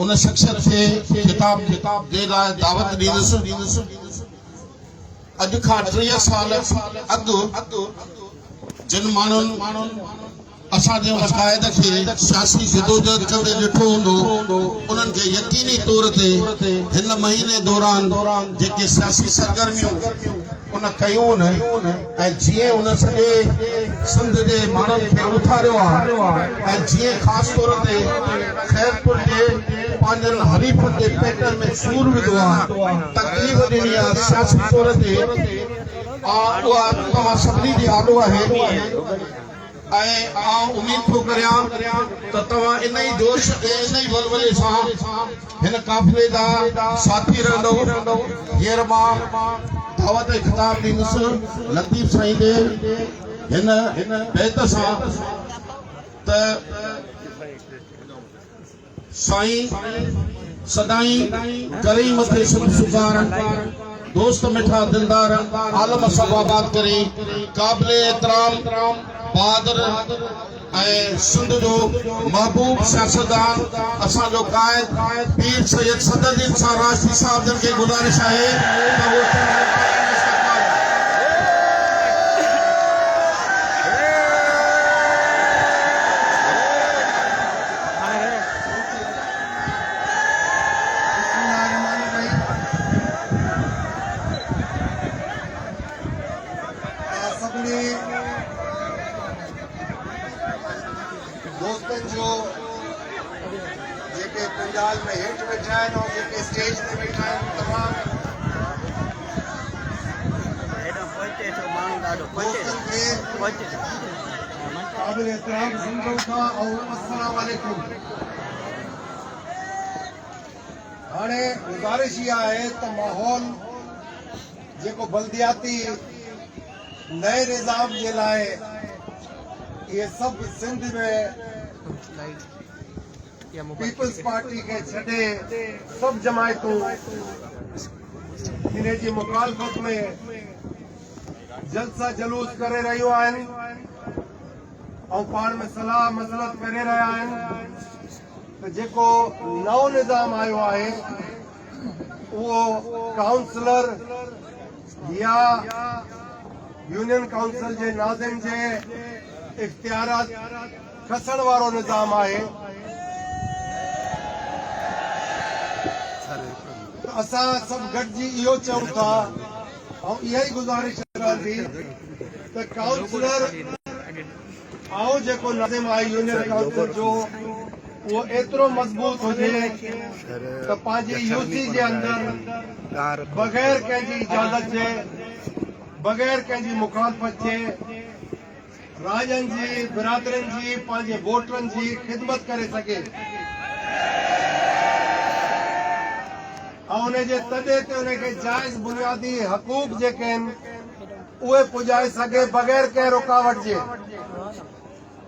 उन शख्सियत खे किताब जे लाइ दावत ॾींदुसि। अॼु खां 30 साल अॻु जिन माण्हुनि असांजे अक़ाइद खे सियासी जदोजहद कंदे ॾिठो हूंदो उन्हनि खे यकीनी तौर ते हिन महीने दौरान जेके सियासी सरगर्मियूं उन कयूं न ऐं जीअं उन सॼे सिंध जे माण्हुनि खे उथारियो आहे ऐं जीअं ख़ासि तौर ते खैरपुर जे पंहिंजनि हरीफ़नि जे पेटनि में सूर विधो आहे, तकलीफ़ ॾिनी आहे सियासी तौर ते, उहा तव्हां सभिनी जी आॾो आहे। ऐं उम्मीद थो करियां त तव्हां इन ई जोश इन ई वलवले सां हिन काफ़िले जा साथी रहंदव। हींअर मां दावत ख़िताब ॾींदुसि लतीफ़ साईं जे हिन बैत सां त साईं सदाईं करे मथे सुगार दोस्त मिठा दिलदार आलम सब आबाद करे काबिल एहतराम बहादुर ऐं सिंध जो महबूब सियासतदान असांजो क़ाइद पीर सैयद सदरुद्दीन शाह राशदी साहब जन खे गुज़ारिश आहे त वो दोस्तन जो जेके पंडाल में हेठ बैठा आहिनि और जेके स्टेज ते बैठा आहिनि तमाम दोस्तन खे क़ाबिल एहतराम समझूं था और अस्सलाम वालेकुम। हाणे गुज़ारिश इहा आहे त माहौल जेको बल्दियाती नए निज़ाम जे लाइ ये सब सिंध में पीपल्स पार्टी के छड़े सब जमायतों इन जी मुखालफत में जलसा जलूस करे रहियूं आहिनि और पाण में सलाह मसलत करे रहिया आहिनि त जेको नओ निज़ाम आयो आहे उहो काउंसलर या यूनियन काउंसिल जे नाज़िम जे इख्तियारात खसण वारो निज़ाम आहे। असां सभु गॾिजी इहो चऊं था ऐं इहा ई गुज़ारिश रहंदी त काउंसलर ऐं जेको नाज़िम आहे यूनियन काउंसिल जो उहो एतिरो मज़बूत हुजे त पंहिंजी यूसी जे अंदरि बग़ैर कंहिंजी इजाज़त जे बग़ैर कंहिंजी मुखालफ़त जे राजन जी बिरादरन जी पंहिंजे वोटरन जी ख़िदमत करे सके ऐं उनजे तॾहिं ते उनखे जाइज़ बुनियादी हक़ूक़ जेके आहिनि उहे पुॼाए सघे बग़ैर कंहिं रुकावट जे।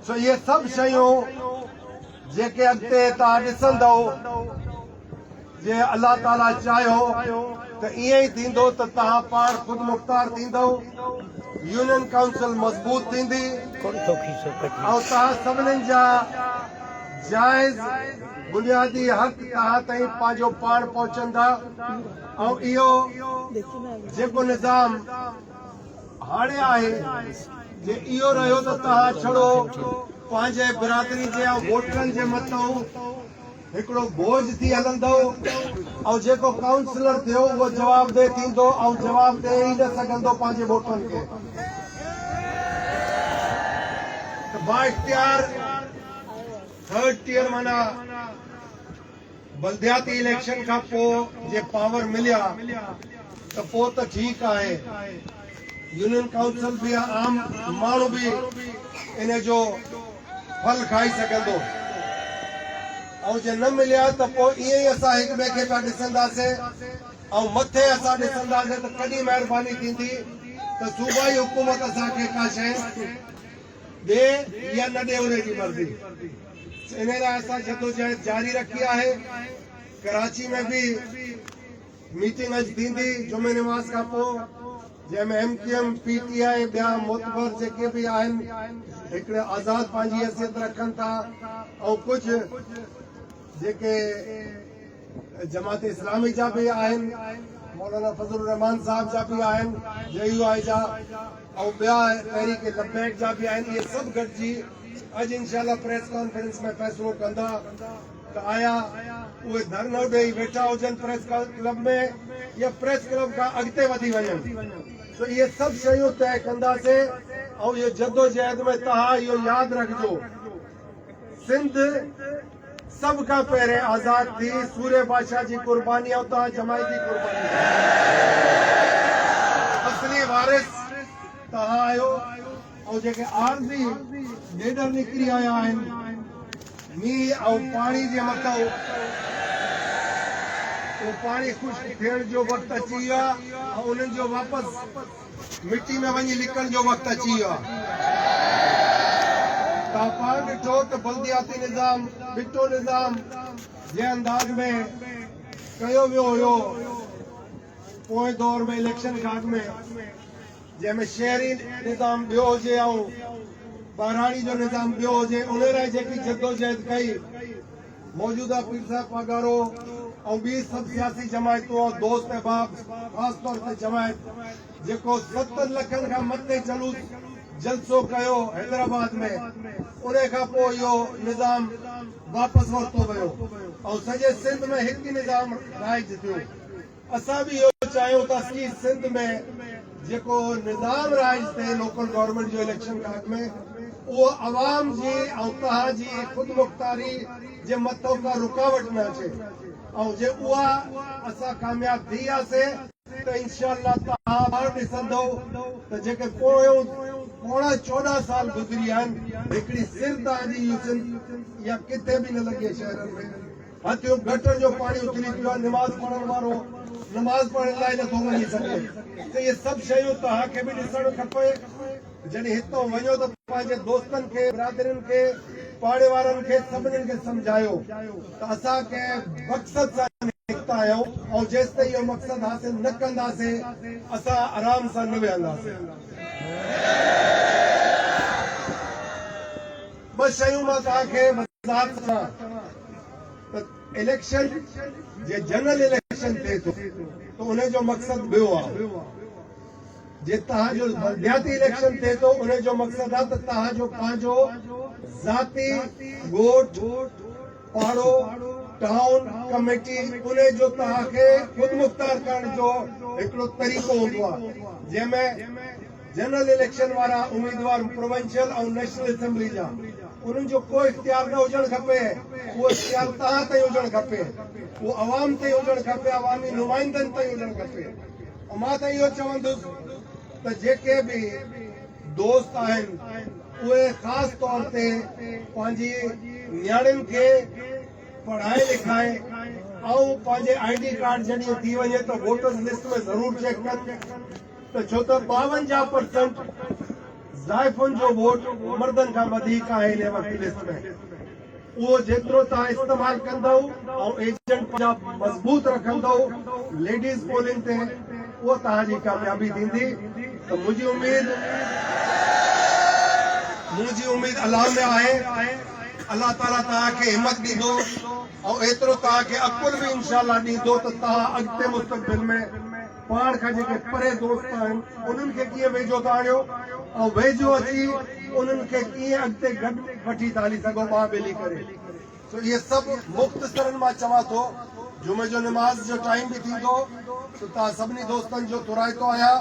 सो इहे सभु शयूं जेके अॻिते तव्हां ॾिसंदव जे अलाह ताला चाहियो त ईअं ई थींदो त तव्हां पाण ख़ुदि मुख़्तार थींदव, यूनियन काउंसिल मज़बूत थींदी ऐं तव्हां सभिनीनि जा जाइज़ बुनियादी हक़ तव्हां ताईं पंहिंजो पाण पहुचंदा ऐं इहो जेको निज़ाम हाणे आहे जे इहो रहियो त तव्हां छड़ो पंहिंजे बिरादरी जे ऐं वोटरनि जे मथां हिकिड़ो बोझ थी हलंदो ऐं जेको काउंसलर थियो उहो जवाबदेह थींदो ऐं जवाबदेह ई न सघंदो पंहिंजे वोटरनि खे। बाइख्तियार थर्ड टियर माना बल्दियाती इलेक्शन खां पोइ जे पावर मिलिया त पोइ त ठीकु आहे, यूनियन काउंसिल बि आम माण्हू बि इन जो फल खाई सघंदो ऐं जे न मिलिया त पोइ ईअं ई असां हिक ॿिए खे पिया ॾिसंदासीं ऐं मथे असां ॾिसंदासीं त कॾहिं महिरबानी थींदी त सूबाई हुकूमत असांखे का शइ ॾे या न ॾे उन जी मर्ज़ी। इन लाइ असां जदोजहद जारी रखी आहे। कराची में भी मीटिंग अॼु थींदी जुमे नमाज़ खां पोइ जंहिंमें MQM PTI ॿिया मोतबर जेके भी आहिनि हिकिड़े आज़ाद पंहिंजी हैसियत रखनि था ऐं कुझु जेके जमात इस्लामी जा भी आहिनि, मौलाना फजलुर रहमान साहब जा भी आहिनि, JUI जा, ऐं ॿिया तहरीक लबैक जा भी आहिनि। इहे सभु गॾिजी अॼु इंशाल्लाह प्रेस कॉन्फ्रेंस में फ़ैसिलो कंदा त आया उहे धरनो ॾेई वेठा हुजनि प्रेस क्लब में या प्रेस क्लब खां अॻिते वधी वञनि। तो इहे सभु शयूं तय कंदासीं। ऐं इहो जदोजहद में तव्हां इहो यादि रखिजो, सिंध सब का पहिरें आजाद थी, सूर्य बादशाह जी कुर्बानी ऐं तव्हां जमायती कुर्बानी, असली वारिस तव्हां आहियो। ऐं जेके आरज़ी लीडर निकिरी आया आहिनि, मींहुं ऐं पाणी जे मथां उहो पाणी ख़ुश्क थियण जो वक़्तु अची वियो आहे ऐं उन्हनि जो वापसि मिट्टी में वञी लिकण जो वक़्तु अची वियो आहे। तव्हां पाण ॾिठो त बल्दियाती निज़ाम, बिटो निज़ाम जे अंदाज़ में कयो वियो हुयो पोएं दौर में इलेक्शन खां अॻु में, जंहिंमें शहरी निज़ाम ॿियो हुजे ऐं ॿाराणी जो निज़ाम ॿियो हुजे, उन लाइ जेकी जदोजहद कई मौजूदा पीर साहिब पगारो ऐं ॿी सभु सियासी जमायतूं ऐं दोस्त अहबाब, ख़ासि तौर ते जमायत जेको 70 लखनि खां मथे जलूस जलसो कयो हैदराबाद में, उन खां पोइ इहो निज़ाम वापसि वरितो वियो ऐं सॼे सिंध में हिकु निज़ाम राइज थियो। असां बि इहो चाहियूं था कि सिंध में जेको निज़ाम राइज थिए लोकल गवर्नमेंट जो इलेक्शन खां अॻु में, उहो अवाम जी ऐं तव्हांजी ख़ुदि मुख़्तारी जे मथां का रुकावट न अचे। ऐं जे उहा असां कामयाब थी वियासीं त इंशाअल्लाह तव्हां ॾिसंदो त जेके पोणा 14 साल गुज़री आहिनि, हिकिड़ी सिर तव्हांजी सिंध या किथे बि न लॻे शहरनि में, हथियूं गटर जो पाणी उथली पियो आहे, निमाज़ पढ़ण वारो नमाज़ पढ़ण लाइ नथो वञी सघे। त इहे सभु शयूं तव्हांखे बि ॾिसणु खपे। जॾहिं हितां वञो त पंहिंजे दोस्तनि खे, बिरादरियुनि खे, पाड़े वारनि खे, सभिनीनि खे सम्झायो त असां कंहिं मक़सद सां निकिता आहियूं ऐं जेसि ताईं इहो मक़सद हासिल न कंदासीं असां आराम सां न विहंदासीं। ॿ शयूं मां तव्हांखे वज़ाहत सां त इलेक्शन जे जनरल इलेक्शन थिए थो त उन जो मक़सद ॿियो आहे, जे तव्हांजो बल्दियाती इलेक्शन थिए थो उन जो मक़सद आहे त तव्हांजो पंहिंजो ज़ाती ॻोठ, पाड़ो, टाउन कमेटी, उन जो तव्हांखे ख़ुदि मुख़्तार करण जो हिकिड़ो तरीक़ो हूंदो आहे, जंहिंमें जनरल इलेक्शन वारा उम्मीदवार प्रोविंशियल ऐं नेशनल असेंबली जा, उन्हनि जो कोई इख्तियार न हुजणु खपे। उहो इख्तियार तव्हां ताईं हुजणु खपे, उहो अवाम ताईं हुजणु खपे, अवामी नुमाइंदनि ताईं हुजणु खपे। ऐं मां त इहो चवंदुसि त जेके बि दोस्त आहिनि उहे ख़ासि तौर ते पंहिंजी नियाणियुनि खे पढ़ाए लिखाए ऐं पंहिंजे ID कार्ड जॾहिं थी वञे त वोटर्स लिस्ट में ज़रूरु चेक कनि त छो त 52% ज़ाइफ़ुनि जो वोट मर्दनि खां वधीक आहे हिन वक़्तु लिस्ट में। उहो जेतिरो तव्हां इस्तेमालु कंदव ऐं एजेंट पंहिंजा मज़बूत रखंदव लेडीज़ पोलिंग ते, उहो तव्हांजी कामयाबी थींदी। त मुंहिंजी उम्मीद अल्लाह में आहे, अल्लाह ताला तव्हांखे हिमत ॾींदो ऐं एतिरो तव्हांखे अकुल बि इंशाअल्लाह ॾींदो त तव्हां अॻिते मुस्तक़बिल में पाण खां जेके परे दोस्त आहिनि उन्हनि खे कीअं वेझो था आणियो ऐं वेझो अची उन्हनि खे कीअं अॻिते गॾु वठी था हली सघो ॿाह ॿेली करे। तो इहे सभु मुख़्तसरनि मां चवां थो। जुमे जो नमाज़ जो टाइम भी थींदो तो तव्हां सभिनी दोस्तनि जो तुराइतो आहियां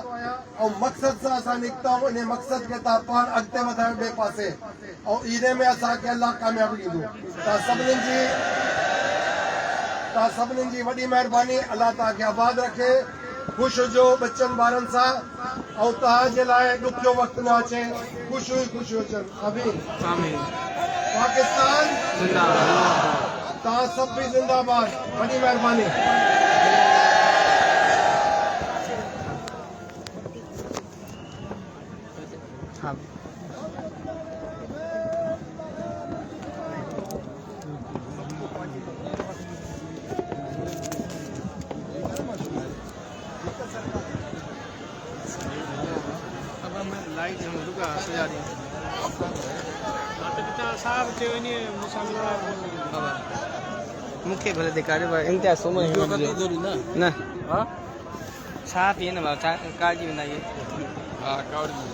ऐं मक़सद सां असां निकिता आहियूं। इन मक़सद खे तव्हां पाण अॻिते वधायो ॿिए पासे ऐं इन में असांखे अलाह कामयाबी ॾींदो। तव्हां सभिनीनि जी वॾी महिरबानी। अलाह तव्हांखे आबाद रखे, ख़ुशि हुजो बच्चनि ॿारनि सां ऐं तव्हांजे लाइ ॾुखियो वक़्तु न अचे, ख़ुशियूं ई ख़ुशियूं अचनि। आमीन। पाकिस्तान जिंदाबाद। तव्हां सभु बि जिंदाबाद। वॾी महिरबानी। लाइट हम रुका सजा दी साहब के मुसलमान मुख्य भले दिखारे इंतहा समय ना हाँ छा पिए ना काळजी बनाइए हाँ काळजी